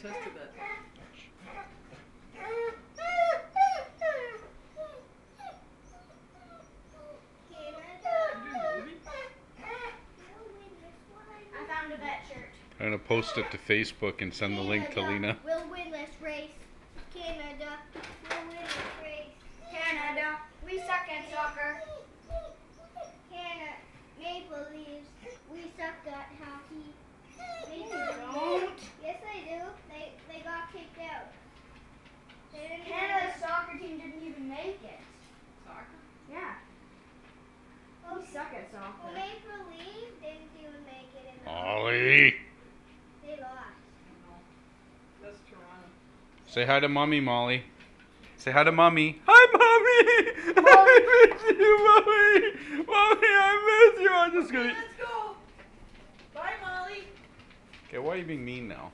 attest to that. I found a vet shirt. I'm gonna post it to Facebook and send the link to Lena. We'll win this race. Canada will win this race. Canada, we suck at soccer. Canada, Maple Leafs, we suck at hockey. They don't. Yes, they do. They got kicked out. Canada's soccer team didn't even make it. Soccer? Yeah. We suck at soccer. Well, Maple Leafs didn't even make it in the Ollie! They lost. No. That's Toronto. Say hi to Mommy, Molly. Say hi to Mommy. Hi, Mommy! I miss you, Mommy! Mommy, I miss you! I'm just gonna... Let's go! Bye, Molly! Okay, why are you being mean now?